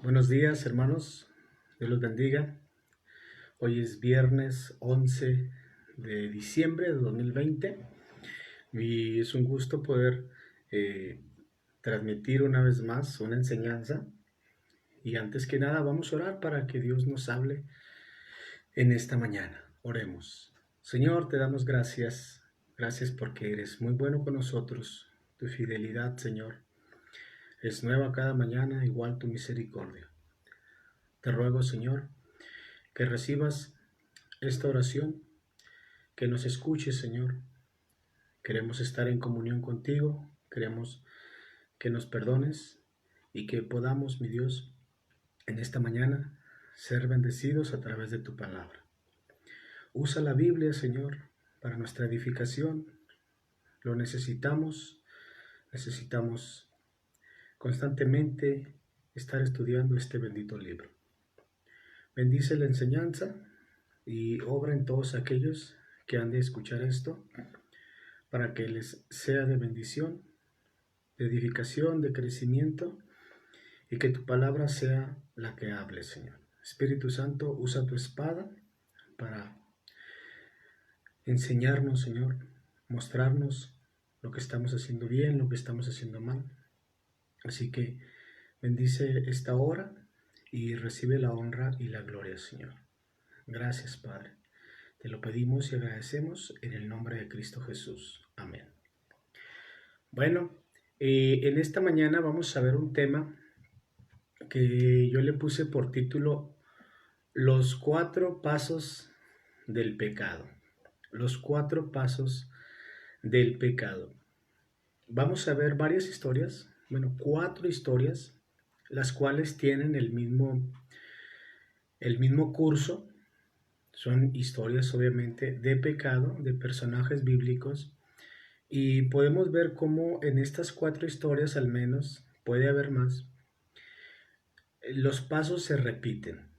Buenos días, hermanos. Dios los bendiga. Hoy es viernes 11 de diciembre de 2020 y es un gusto poder transmitir una vez más una enseñanza. Y antes que nada, vamos a orar para que Dios nos hable en esta mañana. Oremos. Señor, te damos gracias. Gracias porque eres muy bueno con nosotros. Tu fidelidad, Señor, es nueva cada mañana, igual tu misericordia. Te ruego, Señor, que recibas esta oración, que nos escuches, Señor. Queremos estar en comunión contigo, queremos que nos perdones y que podamos, mi Dios, en esta mañana ser bendecidos a través de tu palabra. Usa la Biblia, Señor, para nuestra edificación. Lo necesitamos constantemente estar estudiando este bendito libro. Bendice la enseñanza y obra en todos aquellos que han de escuchar esto, para que les sea de bendición, de edificación, de crecimiento, y que tu palabra sea la que hable, Señor. Espíritu Santo, usa tu espada para enseñarnos, Señor, mostrarnos lo que estamos haciendo bien, lo que estamos haciendo mal. Así que bendice esta hora y recibe la honra y la gloria, Señor. Gracias, Padre. Te lo pedimos y agradecemos en el nombre de Cristo Jesús. Amén. Bueno, en esta mañana vamos a ver un tema que yo le puse por título Los 4 pasos del pecado. Los 4 pasos del pecado. Vamos a ver varias historias, 4 historias, las cuales tienen el mismo curso. Son historias obviamente de pecado, de personajes bíblicos, y podemos ver cómo en estas 4 historias, al menos, puede haber más, los pasos se repiten,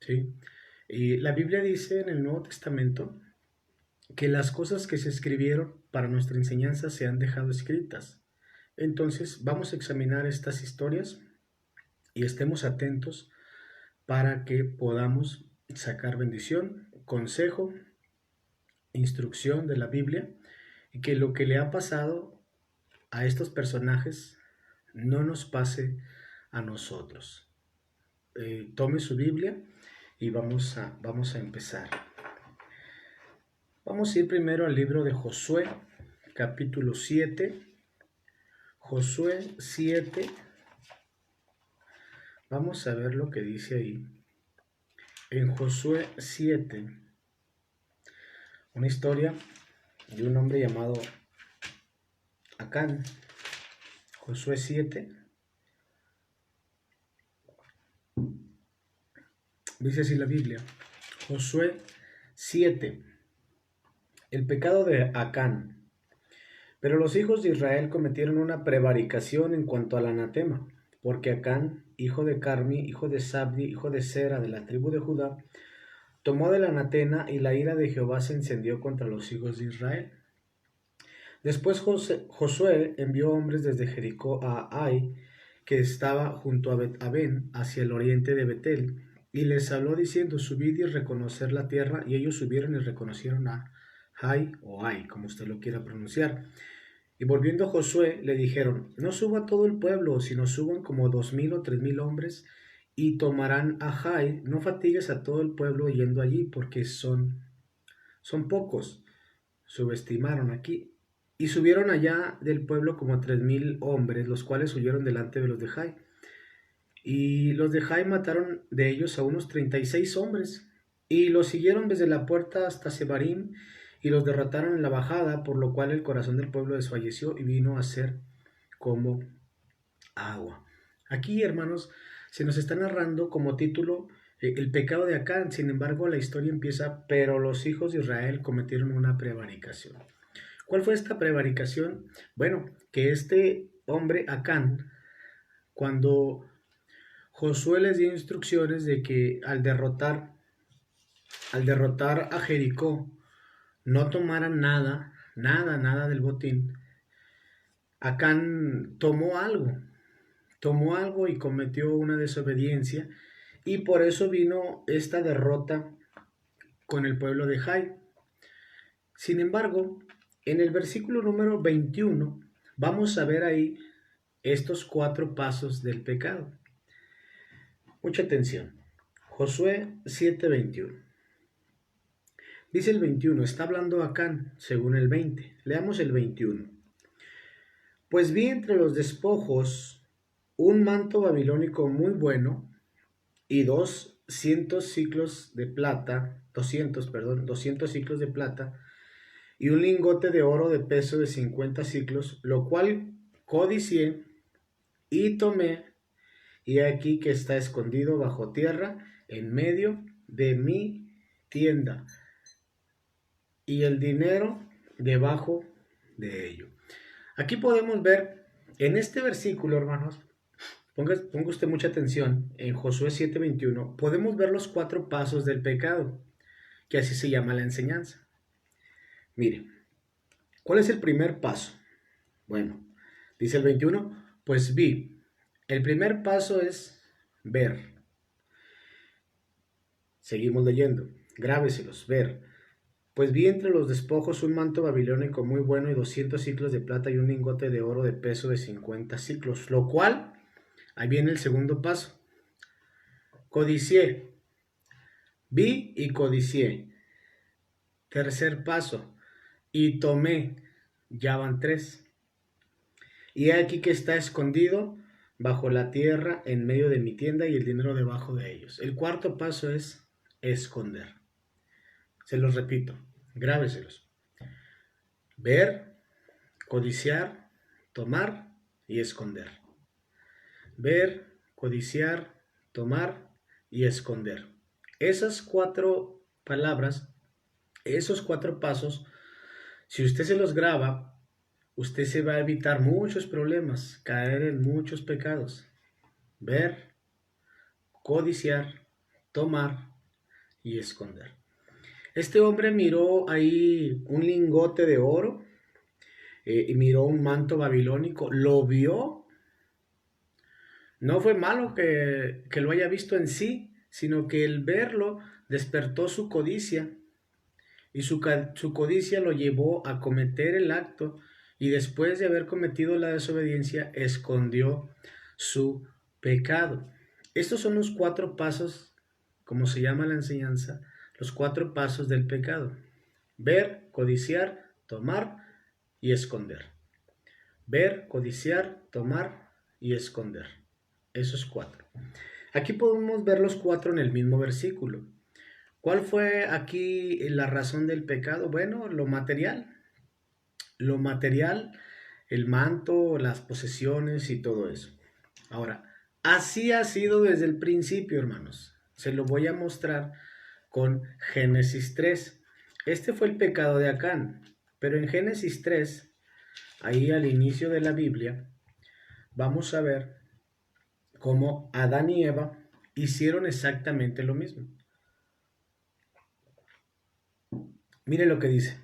¿sí? Y la Biblia dice en el Nuevo Testamento que las cosas que se escribieron para nuestra enseñanza se han dejado escritas. Entonces vamos a examinar estas historias y estemos atentos para que podamos sacar bendición, consejo, instrucción de la Biblia, y que lo que le ha pasado a estos personajes no nos pase a nosotros. Tome su Biblia y vamos a empezar. Vamos a ir primero al libro de Josué, capítulo 7. Josué 7. Vamos a ver lo que dice ahí. En Josué 7, una historia de un hombre llamado Acán. Josué 7. Dice así la Biblia. Josué 7. El pecado de Acán. Pero los hijos de Israel cometieron una prevaricación en cuanto al anatema, porque Acán, hijo de Carmi, hijo de Sabdi, hijo de Sera, de la tribu de Judá, tomó del anatema, y la ira de Jehová se encendió contra los hijos de Israel. Después Josué envió hombres desde Jericó a Ai, que estaba junto a Bet-Aben, hacia el oriente de Betel, y les habló diciendo: subid y reconocer la tierra. Y ellos subieron y reconocieron a Ai, o Ai, como usted lo quiera pronunciar. Y volviendo Josué, le dijeron: no suba todo el pueblo, sino suban como 2000 o 3000 hombres, y tomarán a Jai. No fatigues a todo el pueblo yendo allí, porque son pocos. Subestimaron aquí. Y subieron allá del pueblo como 3000 hombres, los cuales huyeron delante de los de Jai. Y los de Jai mataron de ellos a unos 36 hombres, y los siguieron desde la puerta hasta Sebarim, y los derrotaron en la bajada, por lo cual el corazón del pueblo desfalleció y vino a ser como agua. Aquí, hermanos, se nos está narrando como título el pecado de Acán. Sin embargo, la historia empieza: pero los hijos de Israel cometieron una prevaricación. ¿Cuál fue esta prevaricación? Bueno, que este hombre Acán, cuando Josué les dio instrucciones de que al derrotar a Jericó no tomaran nada del botín, Acán tomó algo, tomó algo y cometió una desobediencia, y por eso vino esta derrota con el pueblo de Jai. Sin embargo, en el versículo número 21 vamos a ver ahí estos 4 pasos del pecado. Mucha atención. Josué 7:21. Dice el 21, está hablando Acán, según el 20. Leamos el 21. Pues vi entre los despojos un manto babilónico muy bueno y 200 ciclos de plata, 200 ciclos de plata, y un lingote de oro de peso de 50 ciclos, lo cual codicié y tomé, y aquí que está escondido bajo tierra en medio de mi tienda, y el dinero debajo de ello. Aquí podemos ver en este versículo, hermanos, ponga usted mucha atención, en Josué 7:21, podemos ver los 4 pasos del pecado, que así se llama la enseñanza. Mire, ¿cuál es el primer paso? Bueno, dice el 21, pues vi. El primer paso es ver. Seguimos leyendo, grábeselos, ver. Pues vi entre los despojos un manto babilónico muy bueno y 200 ciclos de plata y un lingote de oro de peso de 50 ciclos, lo cual, ahí viene el segundo paso. Codicié. Vi y codicié. Tercer paso. Y tomé. Ya van 3. Y aquí que está escondido bajo la tierra en medio de mi tienda y el dinero debajo de ellos. El cuarto paso es esconder. Se los repito, grábeselos. Ver, codiciar, tomar y esconder. Ver, codiciar, tomar y esconder. Esas 4 palabras, esos 4 pasos, si usted se los graba, usted se va a evitar muchos problemas, caer en muchos pecados. Ver, codiciar, tomar y esconder. Este hombre miró ahí un lingote de oro y miró un manto babilónico, lo vio. No fue malo que lo haya visto en sí, sino que el verlo despertó su codicia y su codicia lo llevó a cometer el acto, y después de haber cometido la desobediencia escondió su pecado. Estos son los 4 pasos, como se llama la enseñanza, los 4 pasos del pecado: ver, codiciar, tomar y esconder. Ver, codiciar, tomar y esconder. Esos 4. Aquí podemos ver los 4 en el mismo versículo. ¿Cuál fue aquí la razón del pecado? Bueno, lo material. Lo material, el manto, las posesiones y todo eso. Ahora, así ha sido desde el principio, hermanos. Se lo voy a mostrar con Génesis 3. Este fue el pecado de Acán, pero en Génesis 3, ahí al inicio de la Biblia, vamos a ver cómo Adán y Eva hicieron exactamente lo mismo. Mire lo que dice.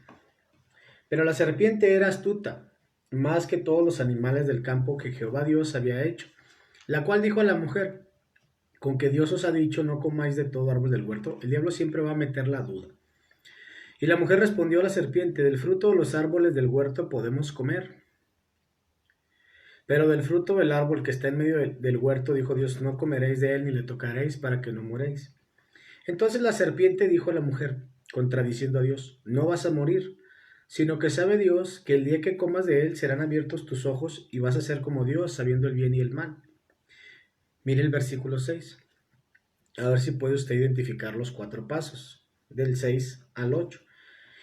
Pero la serpiente era astuta, más que todos los animales del campo que Jehová Dios había hecho, la cual dijo a la mujer: con que Dios os ha dicho, no comáis de todo árbol del huerto. El diablo siempre va a meter la duda. Y la mujer respondió a la serpiente: del fruto de los árboles del huerto podemos comer, pero del fruto del árbol que está en medio del huerto, dijo Dios, no comeréis de él ni le tocaréis, para que no muréis. Entonces la serpiente dijo a la mujer, contradiciendo a Dios: no vas a morir, sino que sabe Dios que el día que comas de él serán abiertos tus ojos y vas a ser como Dios, sabiendo el bien y el mal. Mire el versículo 6. A ver si puede usted identificar los 4 pasos, del 6 al 8.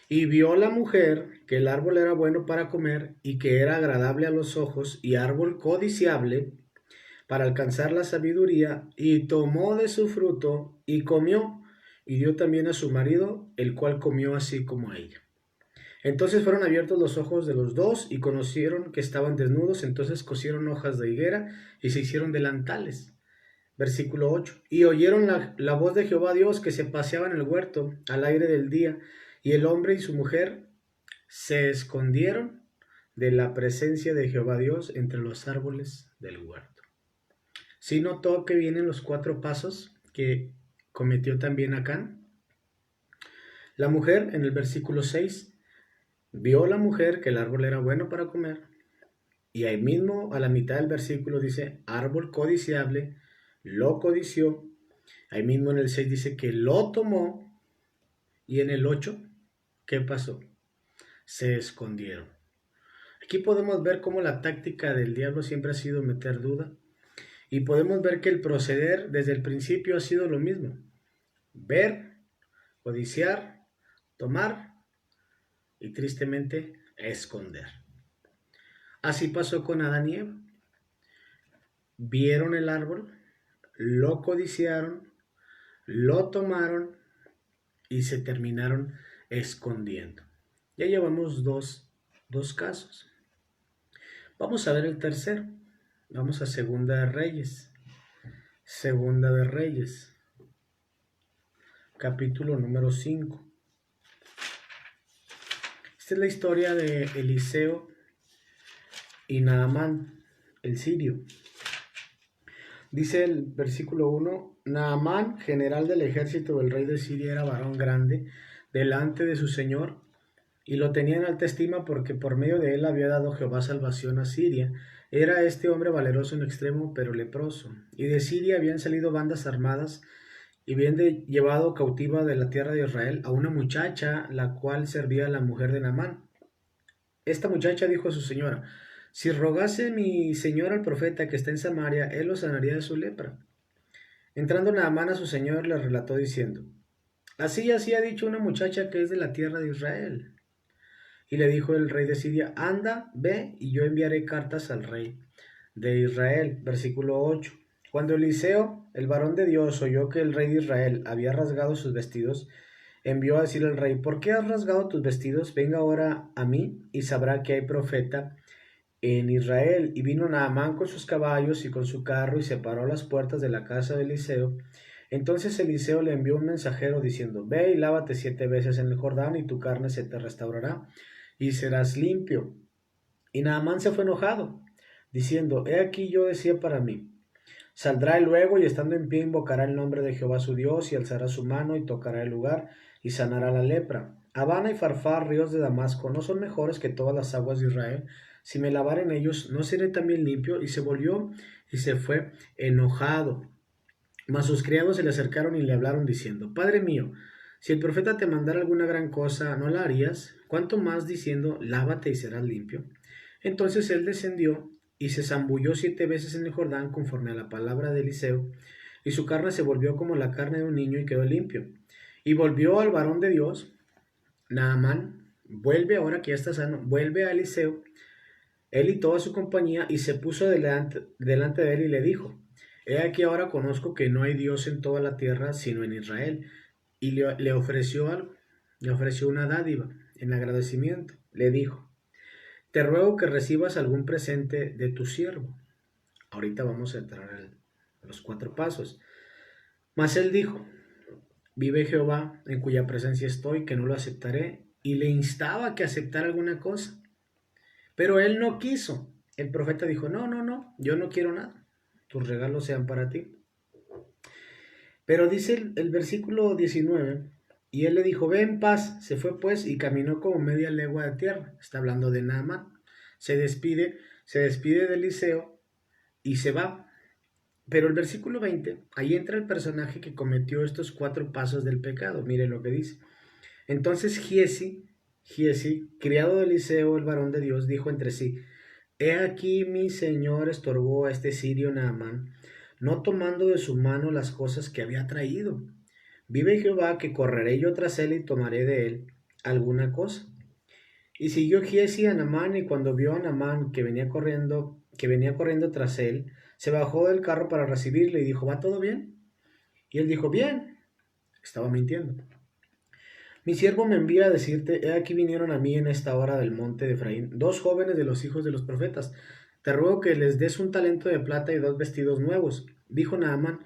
Y vio la mujer que el árbol era bueno para comer y que era agradable a los ojos y árbol codiciable para alcanzar la sabiduría, y tomó de su fruto y comió, y dio también a su marido, el cual comió así como ella. Entonces fueron abiertos los ojos de los dos y conocieron que estaban desnudos. Entonces cosieron hojas de higuera y se hicieron delantales. Versículo 8. Y oyeron la voz de Jehová Dios que se paseaba en el huerto al aire del día, y el hombre y su mujer se escondieron de la presencia de Jehová Dios entre los árboles del huerto. ¿Sí notó que vienen los 4 pasos que cometió también Acán? La mujer, en el versículo 6, vio la mujer que el árbol era bueno para comer, y ahí mismo a la mitad del versículo dice, árbol codiciable, lo codició. Ahí mismo en el 6 dice que lo tomó, y en el 8, ¿qué pasó? Se escondieron. Aquí podemos ver cómo la táctica del diablo siempre ha sido meter duda, y podemos ver que el proceder desde el principio ha sido lo mismo: ver, codiciar, tomar y tristemente esconder. Así pasó con Adán y Eva. Vieron el árbol, lo codiciaron, lo tomaron y se terminaron escondiendo. Ya llevamos dos casos. Vamos a ver el tercero. Vamos a Segunda de Reyes. Segunda de Reyes, capítulo número 5. Esta es la historia de Eliseo y Naamán, el sirio. Dice el versículo 1, Naamán, general del ejército del rey de Siria, era varón grande delante de su señor, y lo tenía en alta estima porque por medio de él había dado Jehová salvación a Siria. Era este hombre valeroso en extremo, pero leproso. Y de Siria habían salido bandas armadas y habían llevado cautiva de la tierra de Israel a una muchacha, la cual servía a la mujer de Naamán. Esta muchacha dijo a su señora, si rogase mi señor al profeta que está en Samaria, él lo sanaría de su lepra. Entrando Naamán a su señor, le relató diciendo, así ha dicho una muchacha que es de la tierra de Israel. Y le dijo el rey de Siria, anda, ve, y yo enviaré cartas al rey de Israel. Versículo 8. Cuando Eliseo, el varón de Dios, oyó que el rey de Israel había rasgado sus vestidos, envió a decir al rey, ¿por qué has rasgado tus vestidos? Venga ahora a mí y sabrá que hay profeta en Israel. Y vino Naamán con sus caballos y con su carro y se paró a las puertas de la casa de Eliseo. Entonces Eliseo le envió un mensajero diciendo, ve y lávate 7 veces en el Jordán y tu carne se te restaurará y serás limpio. Y Naamán se fue enojado, diciendo, he aquí yo decía para mí, saldrá él luego y estando en pie invocará el nombre de Jehová su Dios y alzará su mano y tocará el lugar y sanará la lepra. Habana y Farfar, ríos de Damasco, ¿no son mejores que todas las aguas de Israel? Si me lavare en ellos, ¿no seré también limpio? Y se volvió y se fue enojado. Mas sus criados se le acercaron y le hablaron diciendo, Padre mío, si el profeta te mandara alguna gran cosa, ¿no la harías? ¿Cuánto más diciendo, lávate y serás limpio? Entonces él descendió y se zambulló 7 veces en el Jordán conforme a la palabra de Eliseo, y su carne se volvió como la carne de un niño y quedó limpio. Y volvió al varón de Dios, Naamán, vuelve ahora que ya está sano, vuelve a Eliseo, él y toda su compañía, y se puso delante de él y le dijo, he aquí ahora conozco que no hay Dios en toda la tierra sino en Israel. Y le ofreció algo, le ofreció una dádiva en agradecimiento. Le dijo, te ruego que recibas algún presente de tu siervo. Ahorita vamos a entrar a los 4 pasos. Mas él dijo, vive Jehová, en cuya presencia estoy, que no lo aceptaré. Y le instaba que aceptara alguna cosa. Pero él no quiso. El profeta dijo, no, yo no quiero nada. Tus regalos sean para ti. Pero dice el versículo 19, y él le dijo, ve en paz. Se fue pues y caminó como media legua de tierra. Está hablando de Naamán. Se despide de Eliseo y se va. Pero el versículo 20, ahí entra el personaje que cometió estos 4 pasos del pecado. Mire lo que dice. Entonces Giesi, criado de Eliseo, el varón de Dios, dijo entre sí, he aquí mi señor estorbó a este sirio Naamán, no tomando de su mano las cosas que había traído. Vive Jehová que correré yo tras él y tomaré de él alguna cosa. Y siguió Giesi a Naamán, y cuando vio a Naamán que venía corriendo tras él, se bajó del carro para recibirle y dijo, ¿va todo bien? Y él dijo, bien. Estaba mintiendo. Mi siervo me envía a decirte, he aquí vinieron a mí en esta hora del monte de Efraín 2 jóvenes de los hijos de los profetas. Te ruego que les des 1 talento de plata y 2 vestidos nuevos. Dijo Naamán,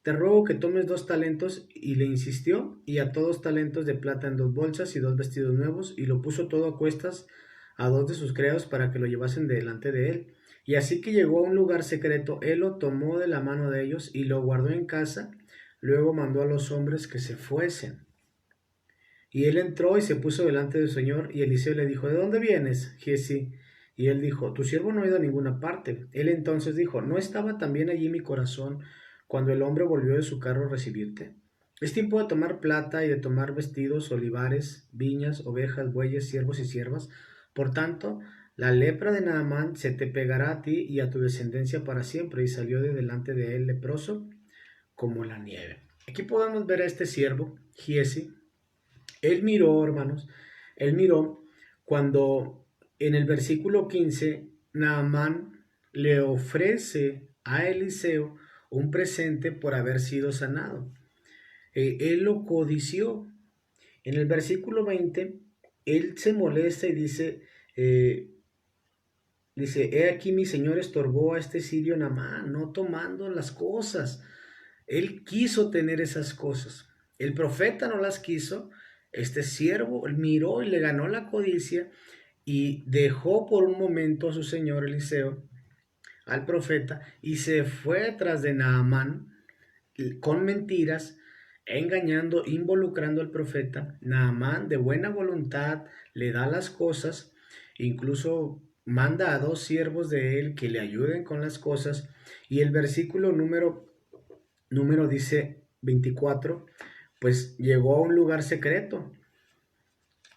te ruego que tomes 2 talentos, y le insistió, y ató 2 talentos de plata en 2 bolsas y 2 vestidos nuevos, y lo puso todo a cuestas a 2 de sus criados para que lo llevasen delante de él. Y así que llegó a un lugar secreto, él lo tomó de la mano de ellos y lo guardó en casa. Luego mandó a los hombres que se fuesen. Y él entró y se puso delante del Señor, y Eliseo le dijo, ¿de dónde vienes, Giezi? Y él dijo, tu siervo no ha ido a ninguna parte. Él entonces dijo, ¿no estaba también allí mi corazón cuando el hombre volvió de su carro a recibirte? Es tiempo de tomar plata y de tomar vestidos, olivares, viñas, ovejas, bueyes, siervos y siervas. Por tanto, la lepra de Naamán se te pegará a ti y a tu descendencia para siempre. Y salió de delante de él leproso como la nieve. Aquí podemos ver a este siervo, Giezi. Él miró, hermanos, él miró cuando en el versículo 15 Naamán le ofrece a Eliseo un presente por haber sido sanado. Él lo codició. En el versículo 20, él se molesta y eh, dice, he aquí mi señor estorbó a este sirio Naamán, no tomando las cosas. Él quiso tener esas cosas. El profeta no las quiso. Este siervo miró y le ganó la codicia y dejó por un momento a su señor Eliseo, al profeta, y se fue tras de Naamán con mentiras, engañando, involucrando al profeta. Naamán de buena voluntad le da las cosas, incluso manda a dos siervos de él que le ayuden con las cosas. Y el versículo número dice 24, pues llegó a un lugar secreto.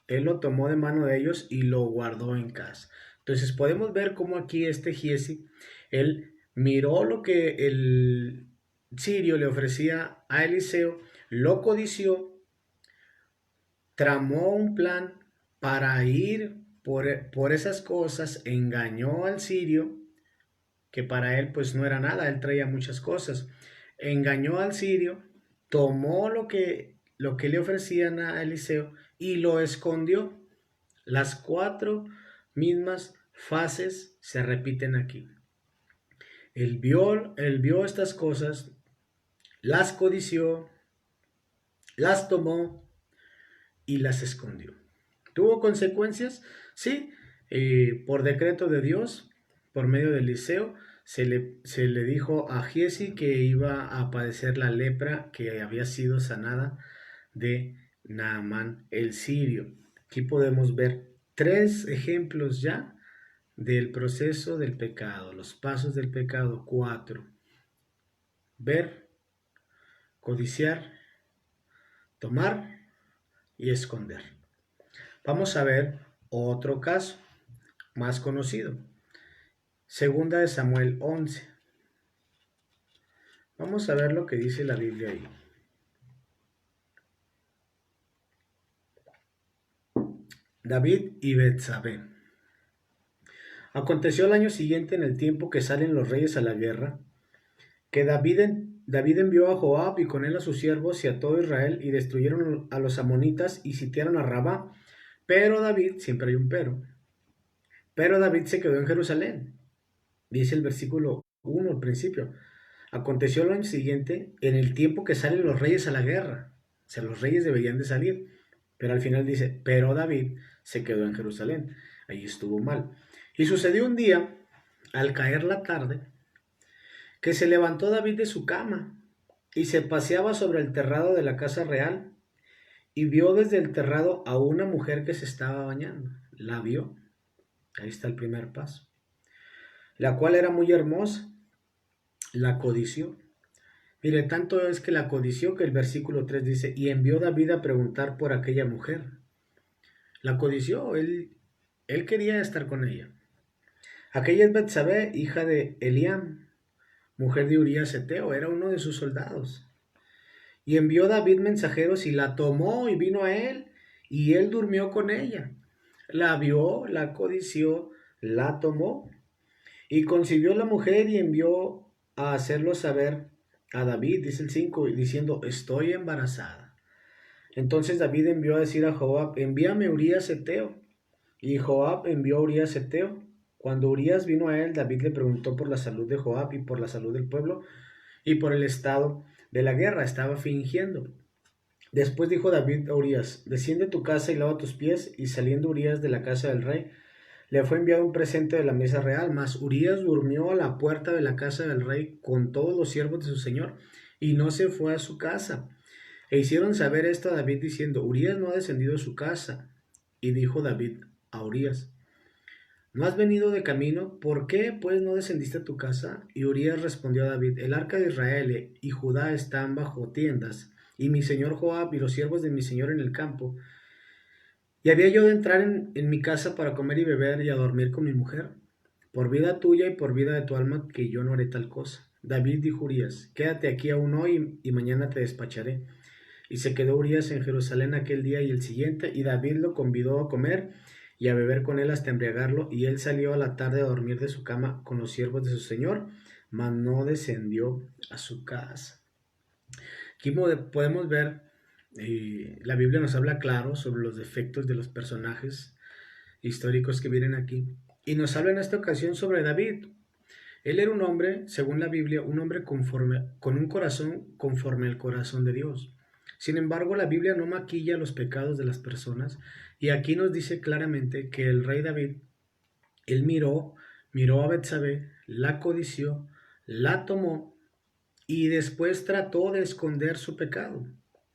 Él lo tomó de mano de ellos y lo guardó en casa. Entonces podemos ver cómo aquí este Giezi, él miró lo que el sirio le ofrecía a Eliseo, lo codició, tramó un plan para ir por esas cosas, engañó al sirio, que para él pues no era nada, él traía muchas cosas, engañó al sirio, tomó lo que le ofrecían a Eliseo y lo escondió. Las cuatro mismas fases se repiten aquí. Él vio estas cosas, las codició, las tomó y las escondió. ¿Tuvo consecuencias? Sí, por decreto de Dios, por medio de Eliseo, se le dijo a Giezi que iba a padecer la lepra que había sido sanada de Naamán el sirio. Aquí podemos ver tres ejemplos ya del proceso del pecado, los pasos del pecado. 4. Ver, codiciar, tomar y esconder. Vamos a ver otro caso más conocido. Segunda de Samuel 11. Vamos a ver lo que dice la Biblia ahí. David y Betsabé. Aconteció al año siguiente, en el tiempo que salen los reyes a la guerra, que David envió a Joab y con él a sus siervos y a todo Israel y destruyeron a los amonitas y sitiaron a Rabá. Pero David, siempre hay un pero David se quedó en Jerusalén. Dice el versículo 1 al principio. Aconteció el año siguiente, en el tiempo que salen los reyes a la guerra. O sea, los reyes deberían de salir. Pero al final dice, pero David se quedó en Jerusalén. Ahí estuvo mal. Y sucedió un día, al caer la tarde, que se levantó David de su cama y se paseaba sobre el terrado de la casa real y vio desde el terrado a una mujer que se estaba bañando. La vio. Ahí está el primer paso. La cual era muy hermosa. La codició. Mire, tanto es que la codició que el versículo 3 dice, y envió David a preguntar por aquella mujer. La codició, él quería estar con ella. Aquella es Betsabé, hija de Eliam, mujer de Urías Eteo, era uno de sus soldados. Y envió David mensajeros y la tomó y vino a él, y él durmió con ella. La vio, la codició, la tomó, y concibió la mujer y envió a hacerlo saber a David, dice el 5, diciendo, estoy embarazada. Entonces David envió a decir a Joab, envíame Urías Eteo. Y Joab envió a Urías Eteo. Cuando Urías vino a él, David le preguntó por la salud de Joab y por la salud del pueblo y por el estado de la guerra. Estaba fingiendo. Después dijo David a Urías, desciende a tu casa y lava tus pies. Y saliendo Urías de la casa del rey, le fue enviado un presente de la mesa real, mas Urías durmió a la puerta de la casa del rey con todos los siervos de su señor, y no se fue a su casa. E hicieron saber esto a David diciendo, Urías no ha descendido a su casa. Y dijo David a Urías, ¿no has venido de camino? ¿Por qué pues no descendiste a tu casa? Y Urías respondió a David, el arca de Israel y Judá están bajo tiendas, y mi señor Joab y los siervos de mi señor en el campo. Y había yo de entrar en mi casa para comer y beber y a dormir con mi mujer. Por vida tuya y por vida de tu alma que yo no haré tal cosa. David dijo a Urías, quédate aquí aún hoy y mañana te despacharé. Y se quedó Urías en Jerusalén aquel día y el siguiente, y David lo convidó a comer y a beber con él hasta embriagarlo, y él salió a la tarde a dormir de su cama con los siervos de su señor, mas no descendió a su casa. Aquí podemos ver, la Biblia nos habla claro sobre los defectos de los personajes históricos que vienen aquí, y nos habla en esta ocasión sobre David. Él era un hombre, según la Biblia, un hombre con un corazón conforme al corazón de Dios. Sin embargo, la Biblia no maquilla los pecados de las personas, y aquí nos dice claramente que el rey David, él miró a Betsabé, la codició, la tomó y después trató de esconder su pecado.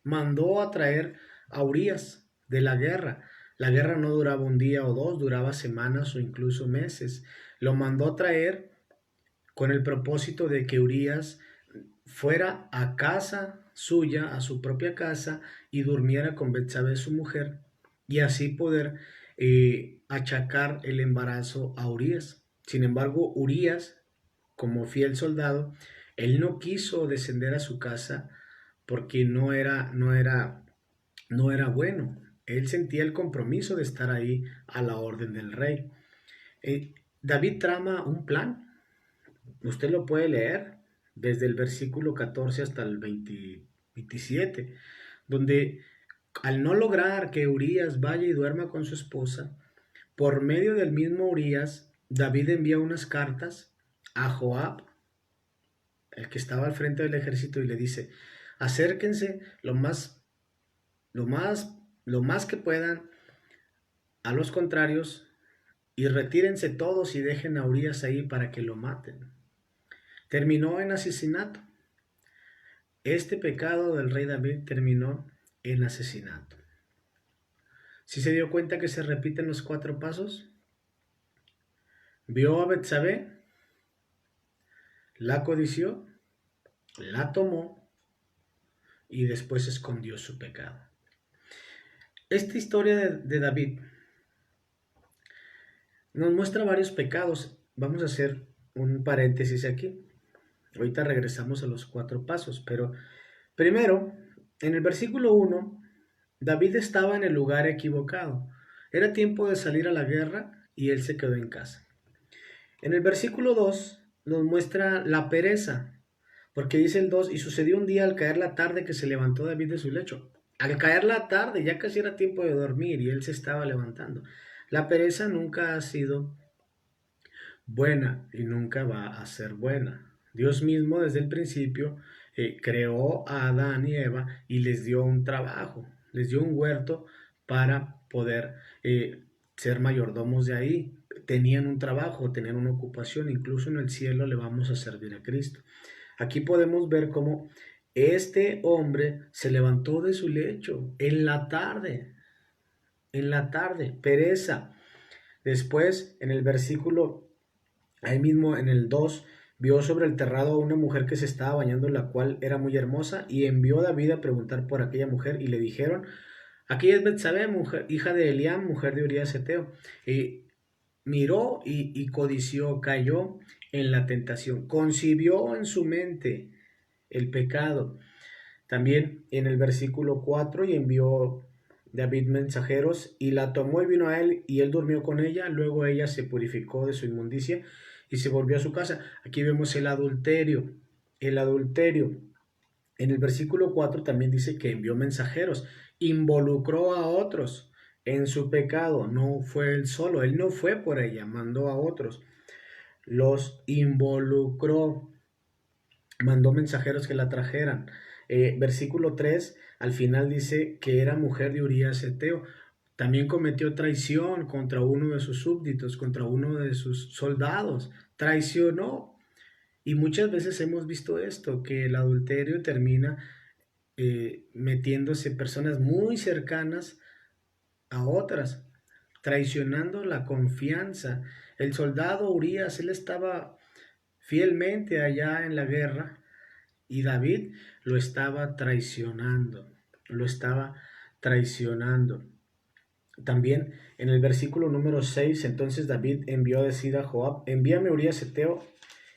Mandó a traer a Urías de la guerra. La guerra no duraba un día o dos, duraba semanas o incluso meses. Lo mandó a traer con el propósito de que Urías fuera a casa suya, a su propia casa, y durmiera con Betsabé su mujer, y así poder achacar el embarazo a Urías. Sin embargo, Urías, como fiel soldado, él no quiso descender a su casa porque no era bueno. Él sentía el compromiso de estar ahí a la orden del rey. David trama un plan. Usted lo puede leer desde el versículo 14 hasta el 27, donde al no lograr que Urías vaya y duerma con su esposa, por medio del mismo Urías, David envía unas cartas a Joab, el que estaba al frente del ejército, y le dice, acérquense lo más que puedan a los contrarios y retírense todos y dejen a Urías ahí para que lo maten. Terminó en asesinato. Este pecado del rey David terminó en asesinato. ¿Sí se dio cuenta que se repiten los 4 pasos? Vio a Betsabé, la codició, la tomó y después escondió su pecado. Esta historia de David nos muestra varios pecados. Vamos a hacer un paréntesis aquí. Ahorita regresamos a los 4 pasos, pero primero, en el versículo 1, David estaba en el lugar equivocado. Era tiempo de salir a la guerra y él se quedó en casa. En el versículo 2 nos muestra la pereza, porque dice el 2, y sucedió un día al caer la tarde que se levantó David de su lecho. Al caer la tarde, ya casi era tiempo de dormir y él se estaba levantando. La pereza nunca ha sido buena y nunca va a ser buena. Dios mismo desde el principio creó a Adán y Eva y les dio un trabajo, les dio un huerto para poder ser mayordomos de ahí. Tenían un trabajo, tenían una ocupación, incluso en el cielo le vamos a servir a Cristo. Aquí podemos ver cómo este hombre se levantó de su lecho en la tarde, pereza. Después, en el versículo, ahí mismo en el 2, vio sobre el terrado a una mujer que se estaba bañando, la cual era muy hermosa, y envió a David a preguntar por aquella mujer, y le dijeron, aquí es Betsabé, hija de Eliam, mujer de Urías Eteo. Y miró y codició, cayó en la tentación, concibió en su mente el pecado. También en el versículo 4, y envió David mensajeros, y la tomó y vino a él, y él durmió con ella. Luego ella se purificó de su inmundicia y se volvió a su casa. Aquí vemos el adulterio. El adulterio. En el versículo 4 también dice que envió mensajeros, involucró a otros en su pecado. No fue él solo, él no fue por ella, mandó a otros. Los involucró, mandó mensajeros que la trajeran. Versículo 3, al final dice que era mujer de Urías Eteo. También cometió traición contra uno de sus súbditos, contra uno de sus soldados. Traicionó. Y muchas veces hemos visto esto, que el adulterio termina metiéndose personas muy cercanas a otras, traicionando la confianza. El soldado Urias, él estaba fielmente allá en la guerra y David lo estaba traicionando, lo estaba traicionando. También en el versículo número 6, entonces David envió a decir a Joab, envíame Urías Eteo,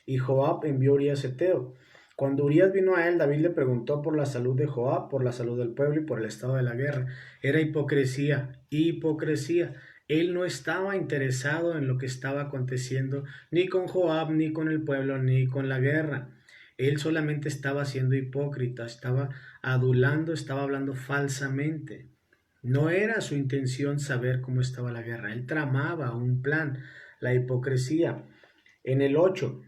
y Joab envió a Urías Eteo. Cuando Urías vino a él, David le preguntó por la salud de Joab, por la salud del pueblo y por el estado de la guerra. Era hipocresía, hipocresía. Él no estaba interesado en lo que estaba aconteciendo, ni con Joab, ni con el pueblo, ni con la guerra. Él solamente estaba siendo hipócrita, estaba adulando, estaba hablando falsamente. No era su intención saber cómo estaba la guerra. Él tramaba un plan, la hipocresía. En el 8,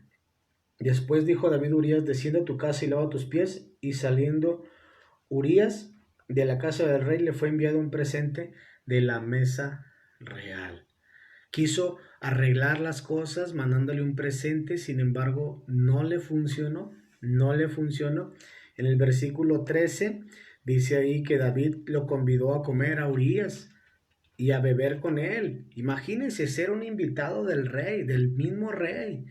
después dijo David a Urías, desciende a tu casa y lava tus pies. Y saliendo Urías de la casa del rey, le fue enviado un presente de la mesa real. Quiso arreglar las cosas mandándole un presente, sin embargo, no le funcionó, no le funcionó. En el versículo 13 dice ahí que David lo convidó a comer a Urías y a beber con él. Imagínense ser un invitado del rey, del mismo rey.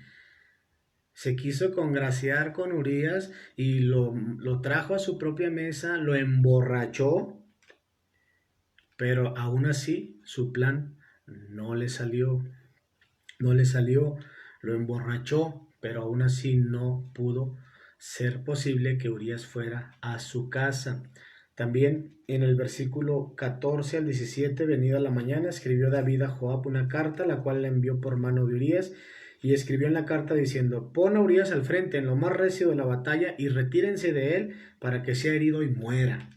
Se quiso congraciar con Urías y lo trajo a su propia mesa, lo emborrachó, pero aún así su plan no le salió. No le salió, lo emborrachó, pero aún así no pudo ser posible que Urías fuera a su casa. También en el versículo 14 al 17, venida la mañana, escribió David a Joab una carta, la cual le envió por mano de Urías, y escribió en la carta diciendo, pon a Urías al frente en lo más recio de la batalla y retírense de él para que sea herido y muera.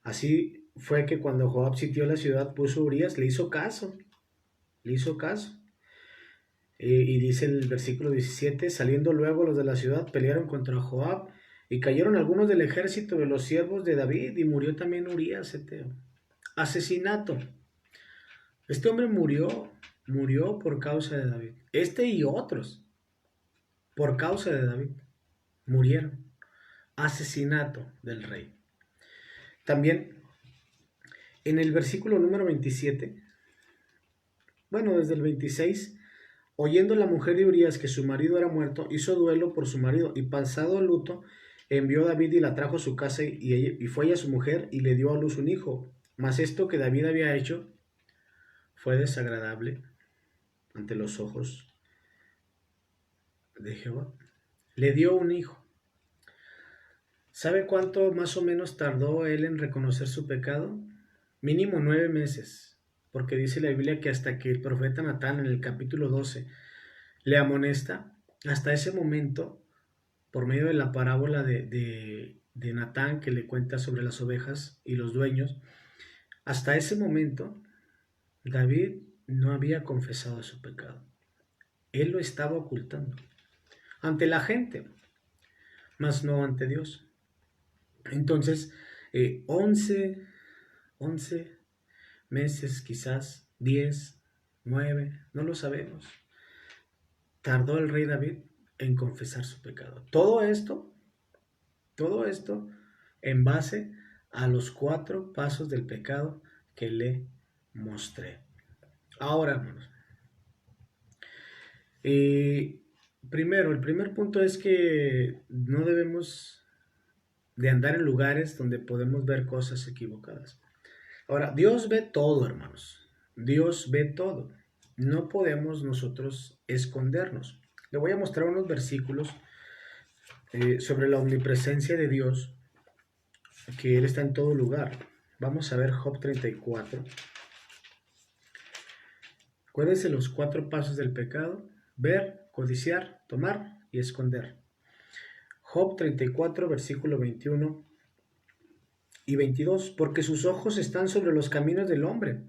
Así fue que cuando Joab sitió la ciudad, puso a Urías, le hizo caso, le hizo caso. Y dice el versículo 17, saliendo luego los de la ciudad pelearon contra Joab y cayeron algunos del ejército de los siervos de David y murió también Urías Eteo. Asesinato. Este hombre murió por causa de David. Este y otros, por causa de David, murieron. Asesinato del rey. También en el versículo número 27, bueno, desde el 26, oyendo la mujer de Urías que su marido era muerto, hizo duelo por su marido y pasado el luto, envió David y la trajo a su casa y fue ella su mujer y le dio a luz un hijo. Mas esto que David había hecho fue desagradable ante los ojos de Jehová. Le dio un hijo. ¿Sabe cuánto más o menos tardó él en reconocer su pecado? Mínimo 9 meses, porque dice la Biblia que hasta que el profeta Natán en el capítulo 12 le amonesta, hasta ese momento, por medio de la parábola de Natán que le cuenta sobre las ovejas y los dueños, hasta ese momento David no había confesado su pecado. Él lo estaba ocultando ante la gente, mas no ante Dios. Entonces, 11 meses, quizás 10, 9, no lo sabemos, tardó el rey David en confesar su pecado. Todo esto en base a los 4 pasos del pecado que le mostré. Ahora, hermanos, primero, el primer punto es que no debemos de andar en lugares donde podemos ver cosas equivocadas. Ahora, Dios ve todo, hermanos. Dios ve todo. No podemos nosotros escondernos. Le voy a mostrar unos versículos sobre la omnipresencia de Dios, que Él está en todo lugar. Vamos a ver Job 34. Acuérdense los 4 pasos del pecado: ver, codiciar, tomar y esconder. Job 34, versículo 21 y 22. Porque sus ojos están sobre los caminos del hombre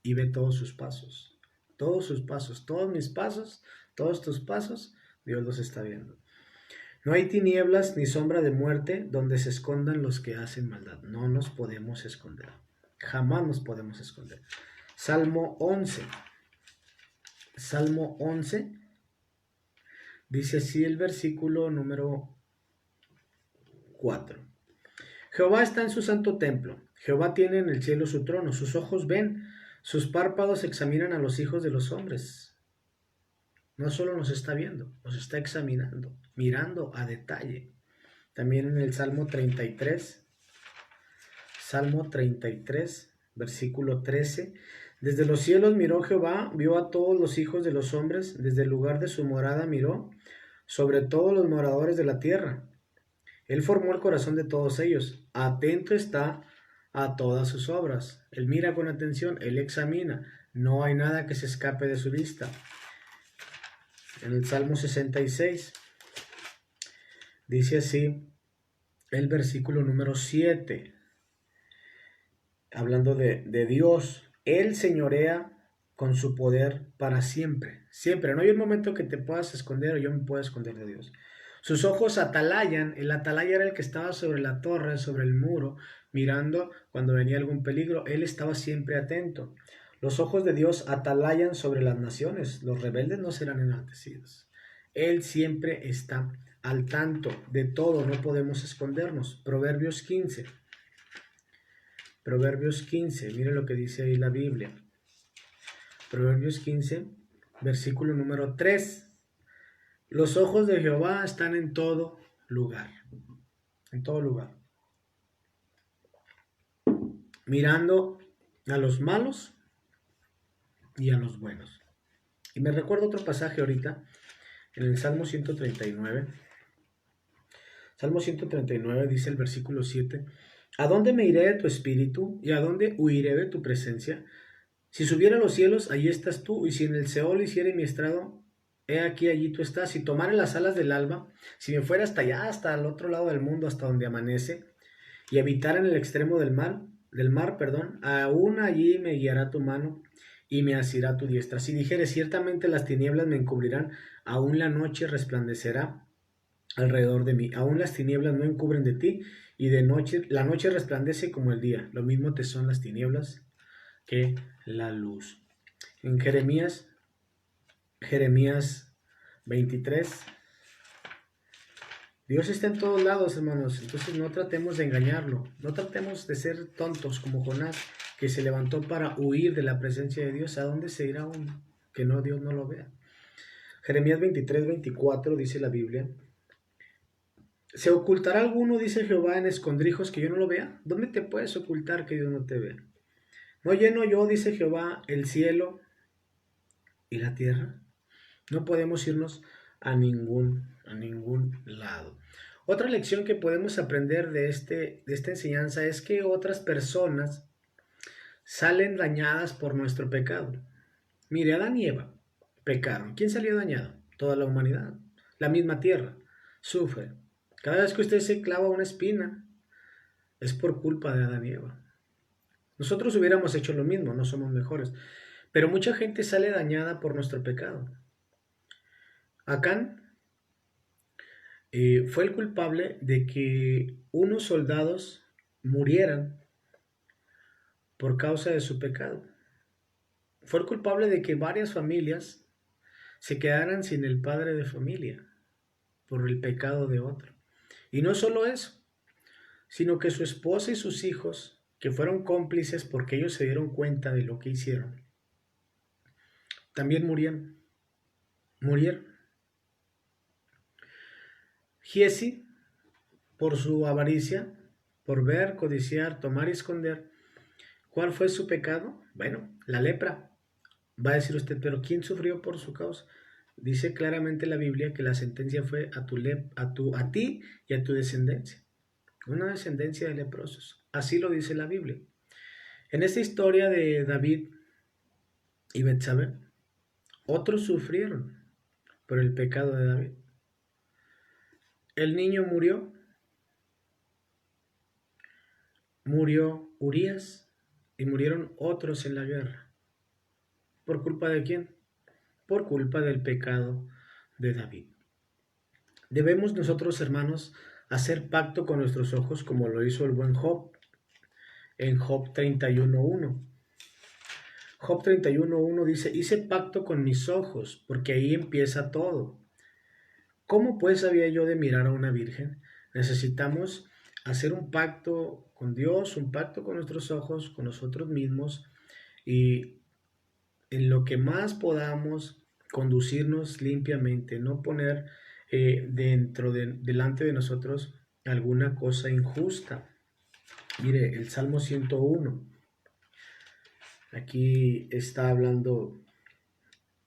y ve todos sus pasos. Todos sus pasos, todos mis pasos, todos tus pasos, Dios los está viendo. No hay tinieblas ni sombra de muerte donde se escondan los que hacen maldad. No nos podemos esconder. Jamás nos podemos esconder. Salmo 11. Salmo 11. Dice así el versículo número 4. Jehová está en su santo templo. Jehová tiene en el cielo su trono. Sus ojos ven, sus párpados examinan a los hijos de los hombres. No solo nos está viendo, nos está examinando, mirando a detalle. También en el Salmo 33, versículo 13. Desde los cielos miró Jehová, vio a todos los hijos de los hombres, desde el lugar de su morada miró, sobre todos los moradores de la tierra. Él formó el corazón de todos ellos, atento está a todas sus obras. Él mira con atención, él examina, no hay nada que se escape de su vista. En el Salmo 66 dice así el versículo número 7, hablando de Dios, Él señorea con su poder para siempre. Siempre, no hay un momento que te puedas esconder o yo me pueda esconder de Dios. Sus ojos atalayan, el atalaya era el que estaba sobre la torre, sobre el muro, mirando cuando venía algún peligro, él estaba siempre atento. Los ojos de Dios atalayan sobre las naciones, los rebeldes no serán enaltecidos. Él siempre está al tanto de todo, no podemos escondernos. Proverbios 15. Proverbios 15, mire lo que dice ahí la Biblia. Proverbios 15, versículo número 3. Los ojos de Jehová están en todo lugar, en todo lugar, mirando a los malos y a los buenos. Y me recuerdo otro pasaje ahorita, en el Salmo 139. Salmo 139 dice el versículo 7, ¿a dónde me iré de tu espíritu y a dónde huiré de tu presencia? Si subiera a los cielos, allí estás tú, y si en el Seol hiciere mi estrado, he aquí, allí tú estás. Si tomara las alas del alba, si me fuera hasta allá, hasta el otro lado del mundo, hasta donde amanece, y habitara en el extremo del mar, aún allí me guiará tu mano y me asirá tu diestra. Si dijere, ciertamente las tinieblas me encubrirán, aún la noche resplandecerá alrededor de mí. Aún las tinieblas no encubren de ti, y de noche, la noche resplandece como el día. Lo mismo te son las tinieblas que la luz. En Jeremías 23, Dios está en todos lados, hermanos, entonces no tratemos de engañarlo, no tratemos de ser tontos como Jonás, que se levantó para huir de la presencia de Dios. ¿A dónde se irá uno? Que no, Dios no lo vea. Jeremías 23-24 dice la Biblia, ¿se ocultará alguno, dice Jehová, en escondrijos que yo no lo vea? ¿Dónde te puedes ocultar que Dios no te vea? ¿No lleno yo, dice Jehová, el cielo y la tierra? No podemos irnos a ningún lado. Otra lección que podemos aprender de esta enseñanza es que otras personas salen dañadas por nuestro pecado. Mire, Adán y Eva pecaron. ¿Quién salió dañado? Toda la humanidad. La misma tierra sufre. Cada vez que usted se clava una espina, es por culpa de Adán y Eva. Nosotros hubiéramos hecho lo mismo, no somos mejores. Pero mucha gente sale dañada por nuestro pecado. Acán fue el culpable de que unos soldados murieran por causa de su pecado. Fue el culpable de que varias familias se quedaran sin el padre de familia por el pecado de otro. Y no solo eso, sino que su esposa y sus hijos, que fueron cómplices porque ellos se dieron cuenta de lo que hicieron, también murieron. Giezi, por su avaricia, por ver, codiciar, tomar y esconder, ¿cuál fue su pecado? Bueno, la lepra. Va a decir usted, pero ¿quién sufrió por su causa? Dice claramente la Biblia que la sentencia fue a ti y a tu descendencia. Una descendencia de leprosos. Así lo dice la Biblia. En esta historia de David y Betsabé, otros sufrieron por el pecado de David. El niño murió Urías y murieron otros en la guerra. ¿Por culpa de quién? Por culpa del pecado de David. Debemos nosotros, hermanos, hacer pacto con nuestros ojos como lo hizo el buen Job. en Job 31.1. Job 31.1 dice, hice pacto con mis ojos, porque ahí empieza todo. ¿Cómo pues había yo de mirar a una virgen? Necesitamos hacer un pacto con Dios, un pacto con nuestros ojos, con nosotros mismos, y en lo que más podamos conducirnos limpiamente, no poner delante de nosotros alguna cosa injusta. Mire, el Salmo 101, aquí está hablando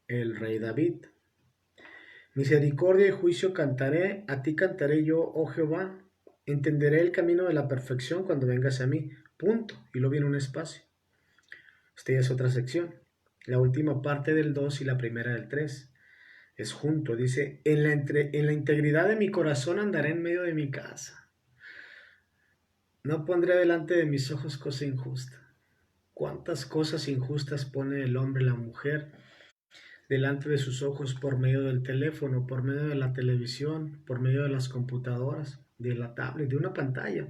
el rey David. Misericordia y juicio cantaré, a ti cantaré yo, oh Jehová, entenderé el camino de la perfección cuando vengas a mí. Punto. Y luego viene un espacio. Esta ya es otra sección. La última parte del 2 y la primera del 3. Es junto. Dice, en la integridad de mi corazón andaré en medio de mi casa. No pondré delante de mis ojos cosa injusta. ¿Cuántas cosas injustas pone el hombre y la mujer delante de sus ojos por medio del teléfono, por medio de la televisión, por medio de las computadoras, de la tablet, de una pantalla?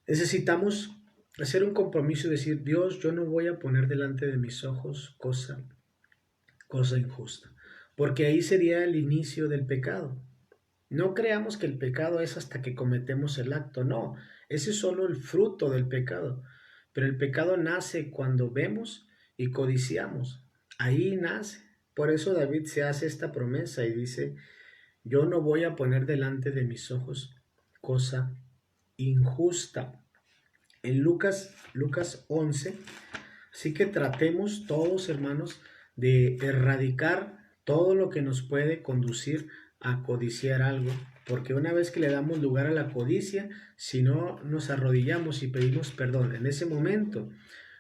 Necesitamos hacer un compromiso y decir, Dios, yo no voy a poner delante de mis ojos cosa injusta, porque ahí sería el inicio del pecado. No creamos que el pecado es hasta que cometemos el acto, no, ese es solo el fruto del pecado, pero el pecado nace cuando vemos y codiciamos, ahí nace. Por eso David se hace esta promesa y dice, yo no voy a poner delante de mis ojos cosa injusta. En Lucas 11, así que tratemos todos, hermanos, de erradicar todo lo que nos puede conducir a codiciar algo, porque una vez que le damos lugar a la codicia, si no nos arrodillamos y pedimos perdón en ese momento,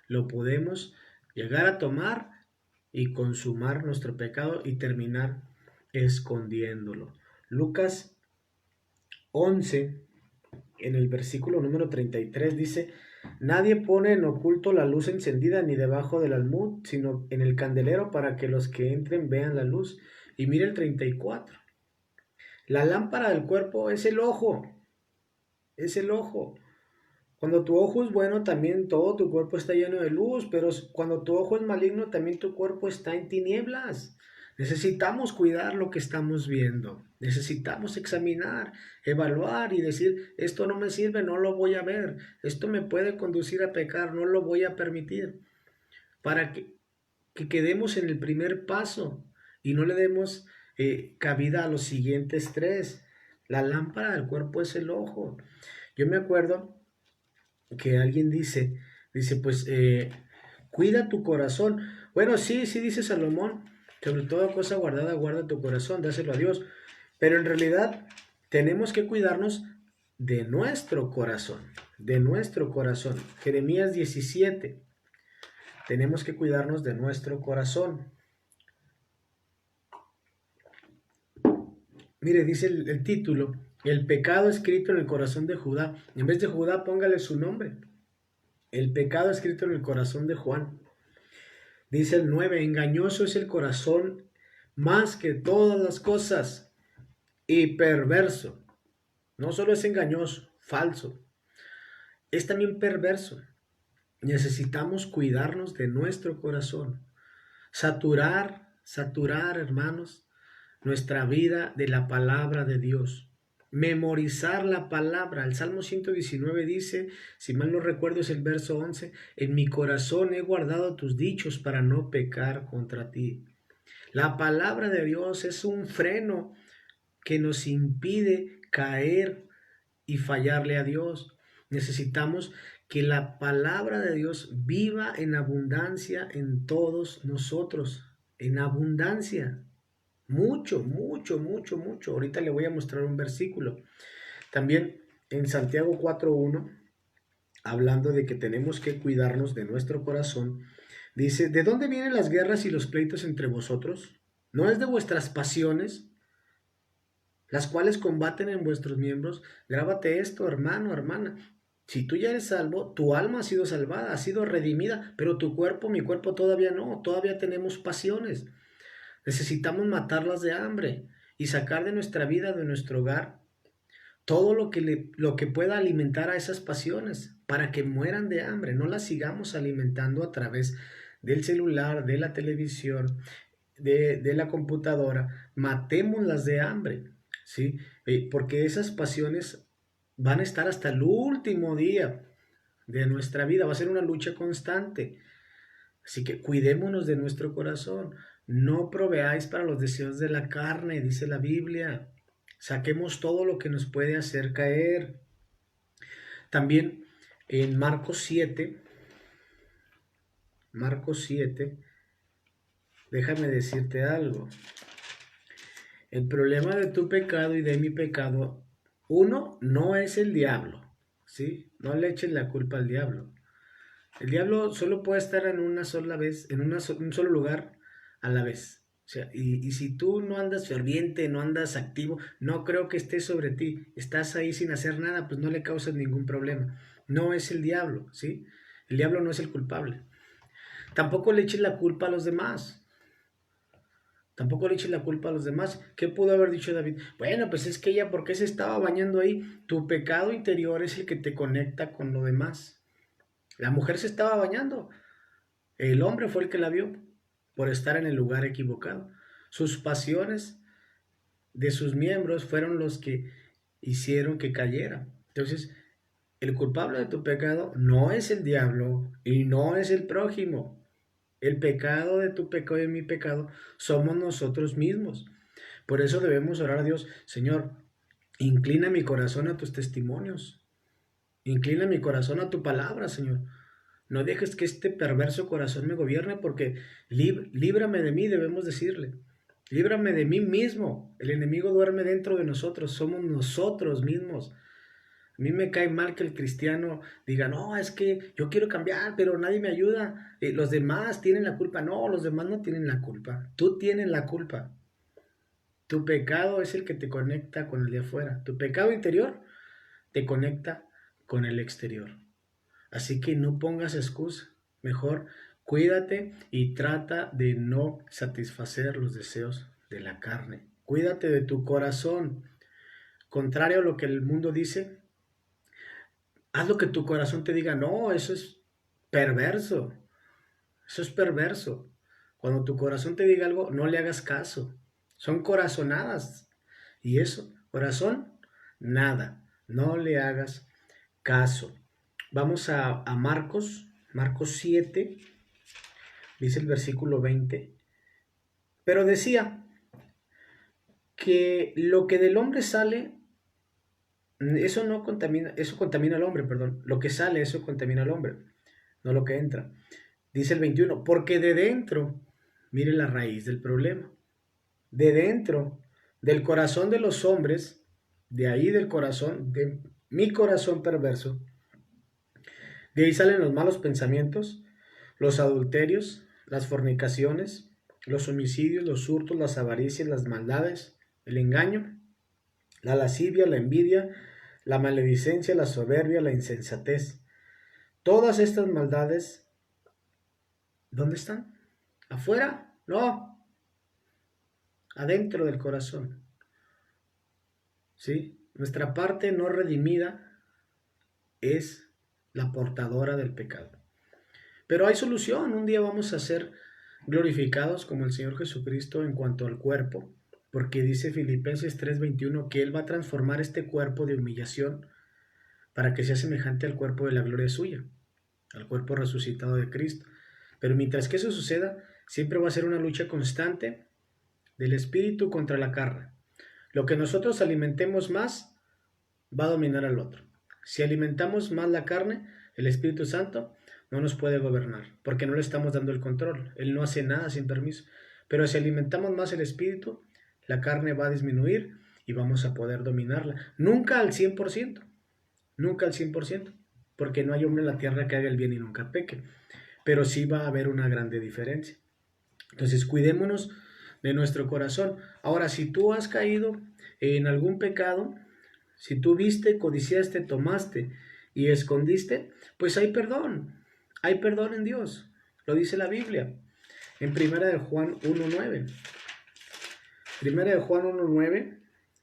lo podemos llegar a tomar y consumar nuestro pecado y terminar escondiéndolo. Lucas 11, en el versículo número 33 dice, nadie pone en oculto la luz encendida ni debajo del almud, sino en el candelero para que los que entren vean la luz. Y mire el 34. La lámpara del cuerpo es el ojo. Es el ojo. Cuando tu ojo es bueno, también todo tu cuerpo está lleno de luz, pero cuando tu ojo es maligno, también tu cuerpo está en tinieblas. Necesitamos cuidar lo que estamos viendo. Necesitamos examinar, evaluar y decir, esto no me sirve, no lo voy a ver. Esto me puede conducir a pecar, no lo voy a permitir. Para que quedemos en el primer paso y no le demos cabida a los siguientes tres. La lámpara del cuerpo es el ojo. Yo me acuerdo que alguien dice, pues, cuida tu corazón. Bueno, sí dice Salomón, sobre toda cosa guardada, guarda tu corazón, dáselo a Dios. Pero en realidad tenemos que cuidarnos de nuestro corazón, de nuestro corazón. Jeremías 17, tenemos que cuidarnos de nuestro corazón. Mire, dice el título, el pecado escrito en el corazón de Judá. En vez de Judá, póngale su nombre. El pecado escrito en el corazón de Juan. Dice el 9, engañoso es el corazón más que todas las cosas y perverso. No solo es engañoso, falso, es también perverso. Necesitamos cuidarnos de nuestro corazón. Saturar, hermanos, nuestra vida de la palabra de Dios. Memorizar la palabra. El Salmo 119 dice, si mal no recuerdo es el verso 11, en mi corazón he guardado tus dichos para no pecar contra ti. La palabra de Dios es un freno que nos impide caer y fallarle a Dios. Necesitamos que la palabra de Dios viva en abundancia en todos nosotros. En abundancia. Mucho. Ahorita le voy a mostrar un versículo. También en Santiago 4.1, hablando de que tenemos que cuidarnos de nuestro corazón, dice, ¿de dónde vienen las guerras y los pleitos entre vosotros? ¿No es de vuestras pasiones, las cuales combaten en vuestros miembros? Grábate esto, hermano, hermana. Si tú ya eres salvo, tu alma ha sido salvada, ha sido redimida, pero tu cuerpo, mi cuerpo todavía no, todavía tenemos pasiones. Necesitamos matarlas de hambre y sacar de nuestra vida, de nuestro hogar, todo lo que pueda alimentar a esas pasiones para que mueran de hambre. No las sigamos alimentando a través del celular, de la televisión, de la computadora. Matémoslas de hambre, ¿sí? Porque esas pasiones van a estar hasta el último día de nuestra vida. Va a ser una lucha constante. Así que cuidémonos de nuestro corazón. No proveáis para los deseos de la carne, dice la Biblia. Saquemos todo lo que nos puede hacer caer. También en Marcos 7, déjame decirte algo. El problema de tu pecado y de mi pecado, uno, no es el diablo, ¿sí? No le eches la culpa al diablo. El diablo solo puede estar en una sola vez, en un solo lugar a la vez. O sea, y si tú no andas ferviente, no andas activo, no creo que esté sobre ti. Estás ahí sin hacer nada, pues no le causas ningún problema. No es el diablo, ¿sí? El diablo no es el culpable. Tampoco le eches la culpa a los demás. Tampoco le eches la culpa a los demás. ¿Qué pudo haber dicho David? Bueno, pues es que ella, ¿por qué se estaba bañando ahí? Tu pecado interior es el que te conecta con lo demás. La mujer se estaba bañando. El hombre fue el que la vio por estar en el lugar equivocado. Sus pasiones de sus miembros fueron los que hicieron que cayera. Entonces, el culpable de tu pecado no es el diablo y no es el prójimo. El pecado de tu pecado y de mi pecado somos nosotros mismos. Por eso debemos orar a Dios, Señor, inclina mi corazón a tus testimonios. Inclina mi corazón a tu palabra, Señor. No dejes que este perverso corazón me gobierne, porque líbrame de mí, debemos decirle. Líbrame de mí mismo. El enemigo duerme dentro de nosotros, somos nosotros mismos. A mí me cae mal que el cristiano diga, no, es que yo quiero cambiar, pero nadie me ayuda. Los demás tienen la culpa. No, los demás no tienen la culpa. Tú tienes la culpa. Tu pecado es el que te conecta con el de afuera. Tu pecado interior te conecta con el exterior. Así que no pongas excusa. Mejor cuídate y trata de no satisfacer los deseos de la carne. Cuídate de tu corazón. Contrario a lo que el mundo dice, haz lo que tu corazón te diga. No, eso es perverso. Eso es perverso. Cuando tu corazón te diga algo, no le hagas caso. Son corazonadas. Y eso, corazón, nada. No le hagas caso. Vamos a Marcos 7, dice el versículo 20. Pero decía que lo que del hombre sale, eso no contamina, eso contamina al hombre, perdón. Lo que sale, eso contamina al hombre, no lo que entra. Dice el 21, porque de dentro, mire la raíz del problema, de dentro del corazón de los hombres, de ahí del corazón, de mi corazón perverso, de ahí salen los malos pensamientos, los adulterios, las fornicaciones, los homicidios, los hurtos, las avaricias, las maldades, el engaño, la lascivia, la envidia, la maledicencia, la soberbia, la insensatez. Todas estas maldades, ¿dónde están? ¿Afuera? No, adentro del corazón. ¿Sí? Nuestra parte no redimida es la portadora del pecado. Pero hay solución. Un día vamos a ser glorificados como el Señor Jesucristo en cuanto al cuerpo, porque dice Filipenses 3:21 que Él va a transformar este cuerpo de humillación para que sea semejante al cuerpo de la gloria suya, al cuerpo resucitado de Cristo. Pero mientras que eso suceda, siempre va a ser una lucha constante del espíritu contra la carne. Lo que nosotros alimentemos más va a dominar al otro. Si alimentamos más la carne, el Espíritu Santo no nos puede gobernar, porque no le estamos dando el control. Él no hace nada sin permiso. Pero si alimentamos más el Espíritu, la carne va a disminuir y vamos a poder dominarla. Nunca al 100%, nunca al 100%, porque no hay hombre en la tierra que haga el bien y nunca peque. Pero sí va a haber una grande diferencia. Entonces, cuidémonos de nuestro corazón. Ahora, si tú has caído en algún pecado, si tú viste, codiciaste, tomaste y escondiste, pues hay perdón en Dios. Lo dice la Biblia en Primera de Juan 1:9. Primera de Juan 1:9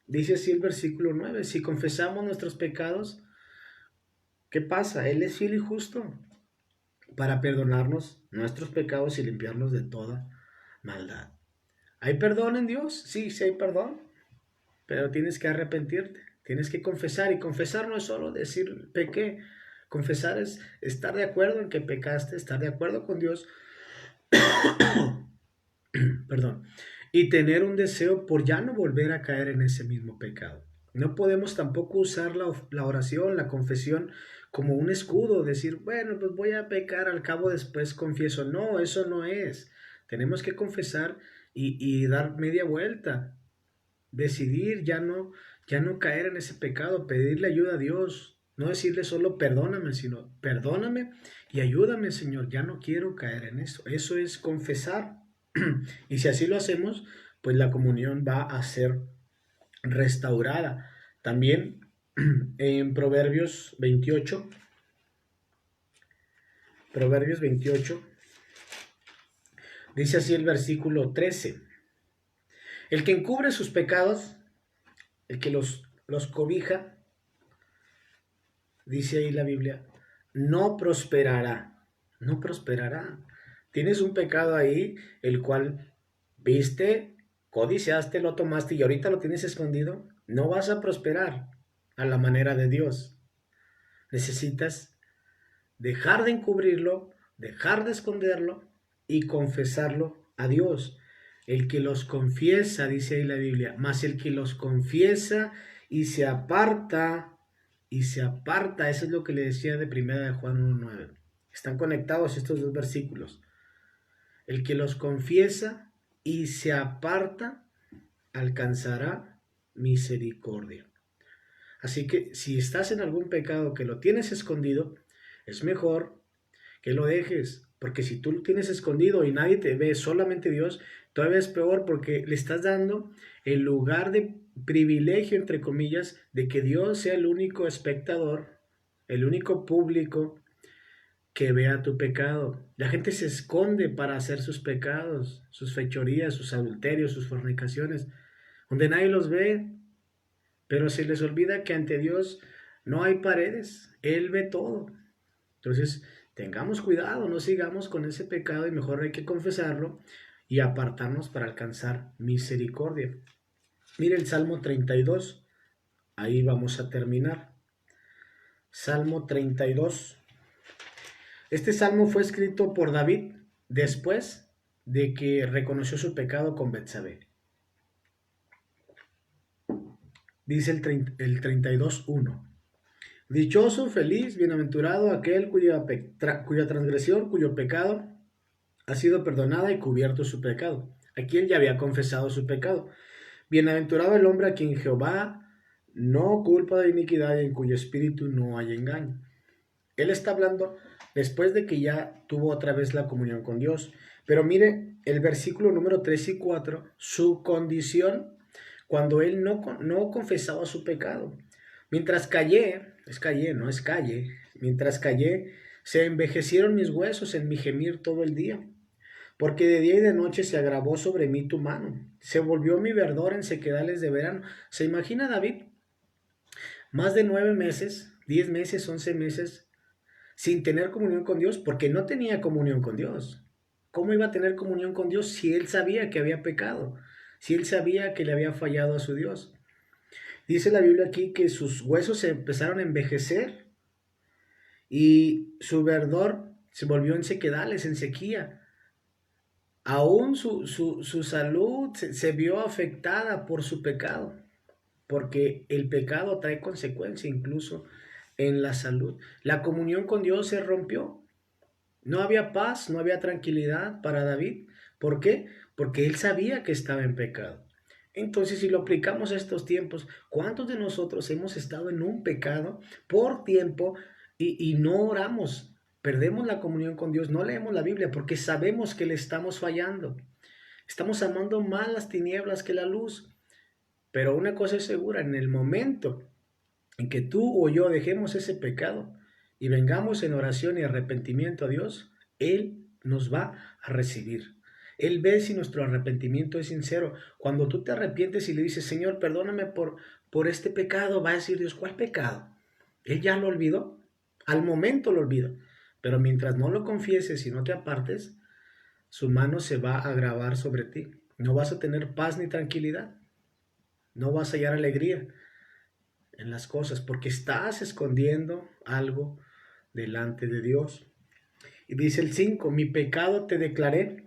Dice así el versículo 9: si confesamos nuestros pecados, ¿qué pasa? Él es fiel y justo para perdonarnos nuestros pecados y limpiarnos de toda maldad. ¿Hay perdón en Dios? Sí, sí hay perdón, pero tienes que arrepentirte, tienes que confesar, y confesar no es solo decir pequé, confesar es estar de acuerdo en que pecaste, estar de acuerdo con Dios, perdón, y tener un deseo por ya no volver a caer en ese mismo pecado. No podemos tampoco usar la oración, la confesión, como un escudo, decir, bueno, pues voy a pecar, al cabo después confieso. No, eso no es. Tenemos que confesar y dar media vuelta, decidir ya no caer en ese pecado, pedirle ayuda a Dios, no decirle solo perdóname, sino perdóname y ayúdame, Señor, ya no quiero caer en eso. Eso es confesar. Y si así lo hacemos, pues la comunión va a ser restaurada. También en Proverbios 28, dice así el versículo 13: el que encubre sus pecados, el que los cobija, dice ahí la Biblia, no prosperará, no prosperará. Tienes un pecado ahí, el cual viste, codiciaste, lo tomaste y ahorita lo tienes escondido, no vas a prosperar a la manera de Dios. Necesitas dejar de encubrirlo, dejar de esconderlo y confesarlo a Dios. El que los confiesa, dice ahí la Biblia, mas el que los confiesa y se aparta, eso es lo que le decía de primera de Juan 1:9. Están conectados estos dos versículos. El que los confiesa y se aparta alcanzará misericordia. Así que si estás en algún pecado que lo tienes escondido, es mejor que lo dejes, porque si tú lo tienes escondido y nadie te ve, solamente Dios, todavía es peor, porque le estás dando el lugar de privilegio, entre comillas, de que Dios sea el único espectador, el único público que vea tu pecado. La gente se esconde para hacer sus pecados, sus fechorías, sus adulterios, sus fornicaciones, donde nadie los ve, pero se les olvida que ante Dios no hay paredes, Él ve todo. Entonces, tengamos cuidado, no sigamos con ese pecado y mejor hay que confesarlo y apartarnos para alcanzar misericordia. Mire el Salmo 32, ahí vamos a terminar. Salmo 32. Este salmo fue escrito por David después de que reconoció su pecado con Betsabé. Dice el 32:1. Dichoso, feliz, bienaventurado aquel cuya transgresión, cuyo pecado ha sido perdonada y cubierto su pecado. Aquí él ya había confesado su pecado. Bienaventurado el hombre a quien Jehová no culpa de iniquidad y en cuyo espíritu no hay engaño. Él está hablando después de que ya tuvo otra vez la comunión con Dios. Pero mire el versículo número 3 y 4, su condición cuando él no confesaba su pecado. Mientras callé, es callé, no es calle, mientras callé, se envejecieron mis huesos en mi gemir todo el día. Porque de día y de noche se agravó sobre mí tu mano. Se volvió mi verdor en sequedales de verano. ¿Se imagina David? Más de 9 meses, 10 meses, 11 meses sin tener comunión con Dios, porque no tenía comunión con Dios. ¿Cómo iba a tener comunión con Dios si él sabía que había pecado? Si él sabía que le había fallado a su Dios. Dice la Biblia aquí que sus huesos se empezaron a envejecer y su verdor se volvió en sequedales, en sequía. Aún su salud se vio afectada por su pecado, porque el pecado trae consecuencia incluso en la salud. La comunión con Dios se rompió. No había paz, no había tranquilidad para David. ¿Por qué? Porque él sabía que estaba en pecado. Entonces, si lo aplicamos a estos tiempos, ¿cuántos de nosotros hemos estado en un pecado por tiempo y no oramos? Perdemos la comunión con Dios, no leemos la Biblia porque sabemos que le estamos fallando. Estamos amando más las tinieblas que la luz. Pero una cosa es segura, en el momento en que tú o yo dejemos ese pecado y vengamos en oración y arrepentimiento a Dios, Él nos va a recibir. Él ve si nuestro arrepentimiento es sincero. Cuando tú te arrepientes y le dices, Señor, perdóname por este pecado, va a decir Dios, ¿cuál pecado? Él ya lo olvidó. Al momento lo olvida. Pero mientras no lo confieses y no te apartes, su mano se va a agravar sobre ti. No vas a tener paz ni tranquilidad. No vas a hallar alegría en las cosas porque estás escondiendo algo delante de Dios. Y dice el 5, mi pecado te declaré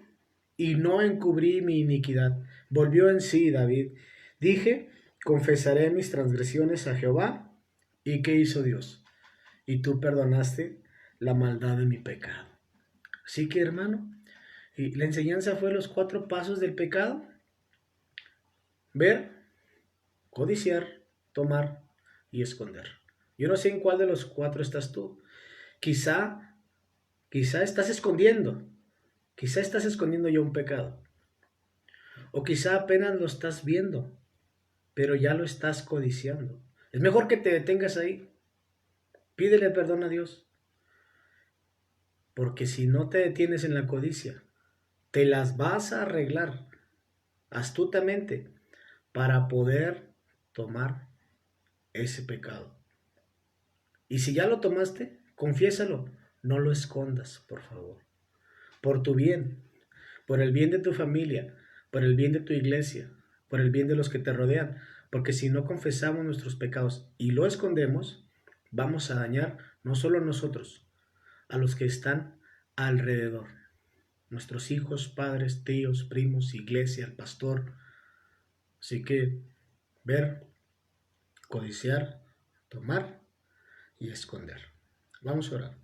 y no encubrí mi iniquidad. Volvió en sí David. Dije, confesaré mis transgresiones a Jehová. ¿Y qué hizo Dios? Y tú perdonaste la maldad de mi pecado. Así que, hermano, y la enseñanza fue los 4 pasos del pecado. Ver, codiciar, tomar y esconder. Yo no sé en cuál de los 4 estás tú. Quizá, quizá estás escondiendo. Quizá estás escondiendo ya un pecado. O quizá apenas lo estás viendo, pero ya lo estás codiciando. Es mejor que te detengas ahí. Pídele perdón a Dios. Porque si no te detienes en la codicia, te las vas a arreglar astutamente para poder tomar ese pecado. Y si ya lo tomaste, confiésalo. No lo escondas, por favor. Por tu bien, por el bien de tu familia, por el bien de tu iglesia, por el bien de los que te rodean. Porque si no confesamos nuestros pecados y lo escondemos, vamos a dañar no solo a nosotros, a los que están alrededor. Nuestros hijos, padres, tíos, primos, iglesia, el pastor. Así que ver, codiciar, tomar y esconder. Vamos a orar.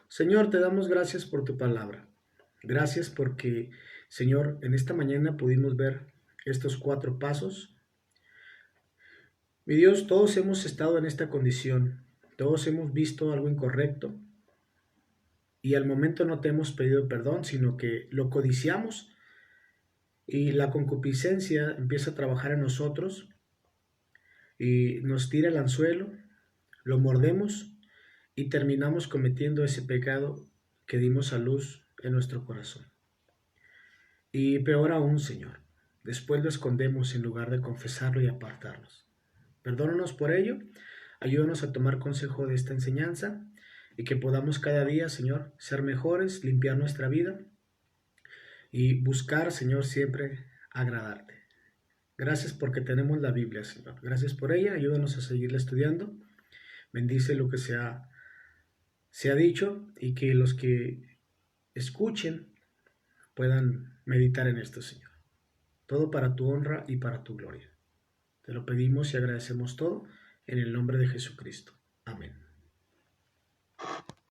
Señor, te damos gracias por tu palabra. Gracias porque, Señor, en esta mañana pudimos ver estos 4 pasos. Mi Dios, todos hemos estado en esta condición. Todos hemos visto algo incorrecto y al momento no te hemos pedido perdón, sino que lo codiciamos y la concupiscencia empieza a trabajar en nosotros y nos tira el anzuelo, lo mordemos y terminamos cometiendo ese pecado que dimos a luz en nuestro corazón. Y peor aún, Señor, después lo escondemos en lugar de confesarlo y apartarnos. Perdónanos por ello, ayúdanos a tomar consejo de esta enseñanza y que podamos cada día, Señor, ser mejores, limpiar nuestra vida y buscar, Señor, siempre agradarte. Gracias porque tenemos la Biblia, Señor. Gracias por ella, ayúdanos a seguirla estudiando. Bendice lo que se ha dicho y que los que escuchen puedan meditar en esto, Señor. Todo para tu honra y para tu gloria. Te lo pedimos y agradecemos todo en el nombre de Jesucristo. Amén.